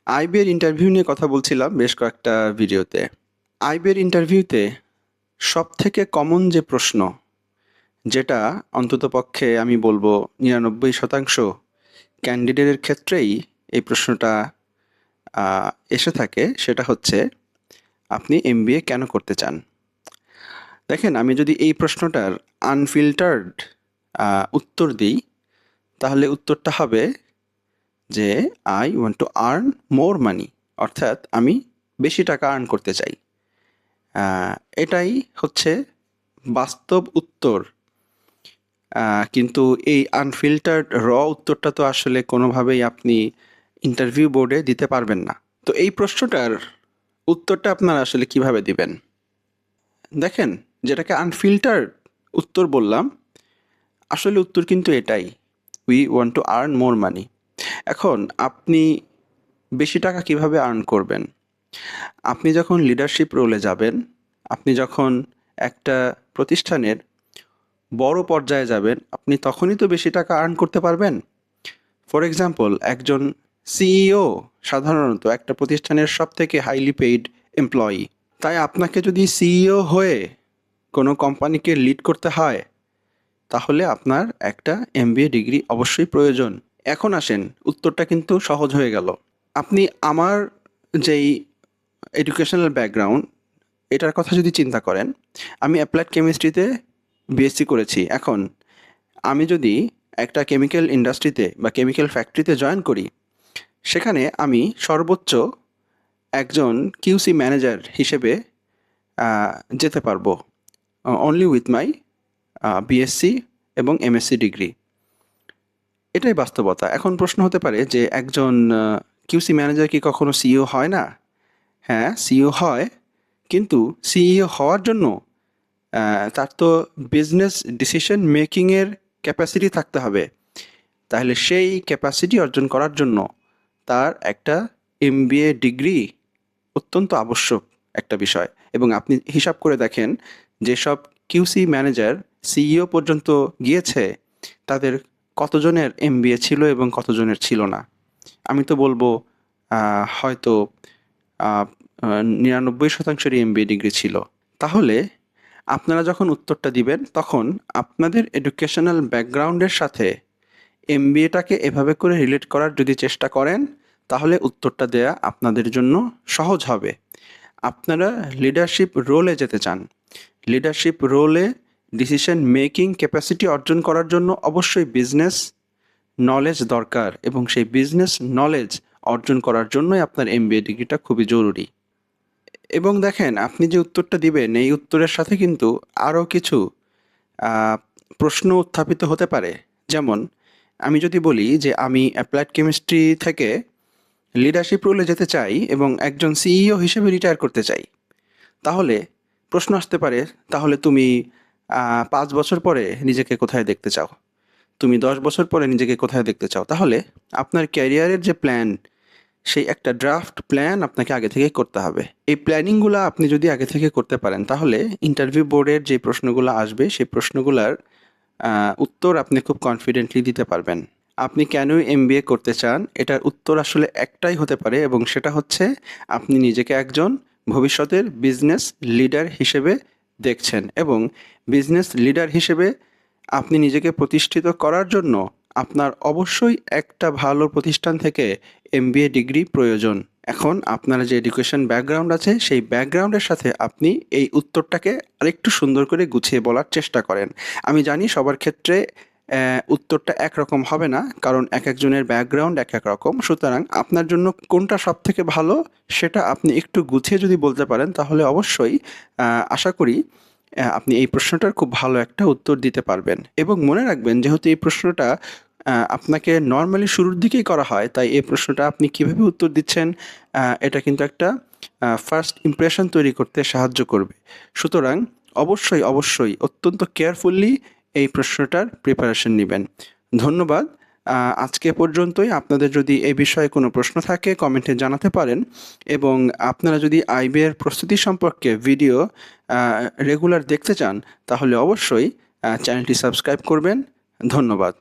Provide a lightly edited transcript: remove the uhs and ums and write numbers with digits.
আইবিএর interview নিয়ে কথা বলছিলাম বেশ কয়েকটা ভিডিওতে। আইবিএর ইন্টারভিউতে সবথেকে কমন যে প্রশ্ন, যেটা অন্ততপক্ষে আমি বলবো 99% ক্যান্ডিডেটের ক্ষেত্রেই এই প্রশ্নটা এসে থাকে, সেটা হচ্ছে আপনি এমবিএ কেন করতে চান? দেখেন, আমি যদি এই প্রশ্নটার আনফিল্টার্ড উত্তর দিই, তাহলে উত্তরটা হবে যে I want to earn more money, অর্থাৎ আমি বেশি টাকা আর্ন করতে চাই। এটাই হচ্ছে বাস্তব উত্তর। কিন্তু এই আনফিল্টার্ড উত্তরটা তো আসলে কোনোভাবেই আপনি ইন্টারভিউ বোর্ডে দিতে পারবেন না। তো এই প্রশ্নটার উত্তরটা আপনারা আসলে কিভাবে দিবেন? দেখেন, যেটাকে আনফিল্টার্ড উত্তর বললাম, আসলে উত্তর কিন্তু এটাই, we want to earn more money. এখন আপনি বেশি টাকা কিভাবে আর্ন করবেন? আপনি যখন লিডারশিপ রোলে যাবেন, আপনি যখন একটা প্রতিষ্ঠানের বড় পর্যায়ে যাবেন, আপনি তখনই তো বেশি টাকা আর্ন করতে পারবেন। ফর এক্সাম্পল, একজন সিইও সাধারণত একটা প্রতিষ্ঠানের সবথেকে হাইলি পেইড এমপ্লয়ি। তাই আপনাকে যদি সিইও হয়ে কোনো কোম্পানিকে লিড করতে হয়, তাহলে আপনার একটা এমবিএ ডিগ্রি অবশ্যই প্রয়োজন। এখন আসেন, উত্তরটা কিন্তু সহজ হয়ে গেল। আপনি আমার যেই এডুকেশনাল ব্যাকগ্রাউন্ড, এটার কথা যদি চিন্তা করেন, আমি অ্যাপ্লাইড কেমিস্ট্রিতে বিএসসি করেছি। এখন আমি যদি একটা কেমিক্যাল ইন্ডাস্ট্রিতে বা কেমিক্যাল ফ্যাক্টরিতে জয়েন করি, সেখানে আমি সর্বোচ্চ একজন কিউসি ম্যানেজার হিসেবে যেতে পারবো, অনলি উইথ মাই বিএসসি এবং এমএসসি ডিগ্রি। এটাই বাস্তবতা। এখন প্রশ্ন হতে পারে যে একজন কিউসি ম্যানেজার কি কখনো সিইও হয় না? হ্যাঁ, সিইও হয়, কিন্তু সিইও হওয়ার জন্য তার তো বিজনেস ডিসিশন মেকিংয়ের ক্যাপাসিটি থাকতে হবে। তাহলে সেই ক্যাপাসিটি অর্জন করার জন্য তার একটা এমবিএ ডিগ্রি অত্যন্ত আবশ্যক একটা বিষয়। এবং আপনি হিসাব করে দেখেন, যেসব কিউসি ম্যানেজার সিইও পর্যন্ত গিয়েছে, তাদের কতজনের এমবিএ ছিল এবং কতজনের ছিল না। আমি তো বলবো হয়তো 99%-ই এমবিএ ডিগ্রি ছিল। তাহলে আপনারা যখন উত্তরটা দিবেন, তখন আপনাদের এডুকেশনাল ব্যাকগ্রাউন্ডের সাথে এমবিএটাকে এভাবে করে রিলেট করার যদি চেষ্টা করেন, তাহলে উত্তরটা দেয়া আপনাদের জন্য সহজ হবে। আপনারা লিডারশিপ রোলে যেতে চান, লিডারশিপ রোলে ডিসিশন মেকিং ক্যাপাসিটি অর্জন করার জন্য অবশ্যই বিজনেস নলেজ দরকার, এবং সেই বিজনেস নলেজ অর্জন করার জন্যই আপনার এমবিএ ডিগ্রিটা খুবই জরুরি। এবং দেখেন, আপনি যে উত্তরটা দিবেন, এই উত্তরের সাথে কিন্তু আরও কিছু প্রশ্ন উত্থাপিত হতে পারে। যেমন, আমি যদি বলি যে আমি অ্যাপ্লাইড কেমিস্ট্রি থেকে লিডারশিপ রোলে যেতে চাই এবং একজন সিইও হিসেবে রিটায়ার করতে চাই, তাহলে প্রশ্ন আসতে পারে, তাহলে তুমি 5 বছর পরে নিজেকে কোথায় দেখতে চাও? তুমি 10 বছর পরে নিজেকে কোথায় দেখতে চাও? তাহলে আপনার ক্যারিয়ারের যে প্ল্যান, সেই একটা ড্রাফট প্ল্যান আপনাকে আগে থেকেই করতে হবে। এই প্ল্যানিংগুলো আপনি যদি আগে থেকে করতে পারেন, তাহলে ইন্টারভিউ বোর্ডের যে প্রশ্নগুলো আসবে, সেই প্রশ্নগুলোর উত্তর আপনি খুব কনফিডেন্টলি দিতে পারবেন। আপনি কেন এমবিএ করতে চান, এটার উত্তর আসলে একটাই হতে পারে, এবং সেটা হচ্ছে আপনি নিজেকে একজন ভবিষ্যতের বিজনেস লিডার হিসেবে দেখছেন, এবং বিজনেস লিডার হিসেবে আপনি নিজেকে প্রতিষ্ঠিত করার জন্য আপনার অবশ্যই একটা ভালো প্রতিষ্ঠান থেকে এমবিএ ডিগ্রি প্রয়োজন। এখন আপনার যে এডুকেশন ব্যাকগ্রাউন্ড আছে, সেই ব্যাকগ্রাউন্ডের সাথে আপনি এই উত্তরটাকে আরেকটু সুন্দর করে গুছিয়ে বলার চেষ্টা করেন। আমি জানি সবার ক্ষেত্রে উত্তরটা একরকম হবে না, কারণ এক একজনের ব্যাকগ্রাউন্ড এক এক রকম। সুতরাং আপনার জন্য কোনটা সবথেকে ভালো, সেটা আপনি একটু গুছিয়ে যদি বলতে পারেন, তাহলে অবশ্যই আশা করি আপনি এই প্রশ্নটার খুব ভালো একটা উত্তর দিতে পারবেন। এবং মনে রাখবেন, যেহেতু এই প্রশ্নটা আপনাকে নর্মালি শুরুর দিকেই করা হয়, তাই এই প্রশ্নটা আপনি কিভাবে উত্তর দিচ্ছেন, এটা কিন্তু একটা ফার্স্ট ইমপ্রেশন তৈরি করতে সাহায্য করবে। সুতরাং অবশ্যই অবশ্যই অত্যন্ত কেয়ারফুলি এই প্রশ্নটার প্রিপারেশন নেবেন। ধন্যবাদ। আজকে পর্যন্তই। আপনাদের যদি এই বিষয়ে কোনো প্রশ্ন থাকে, কমেন্টে জানাতে পারেন, এবং আপনারা যদি আইবিএর প্রস্তুতি সম্পর্কে ভিডিও রেগুলার দেখতে চান, তাহলে অবশ্যই চ্যানেলটি সাবস্ক্রাইব করবেন। ধন্যবাদ।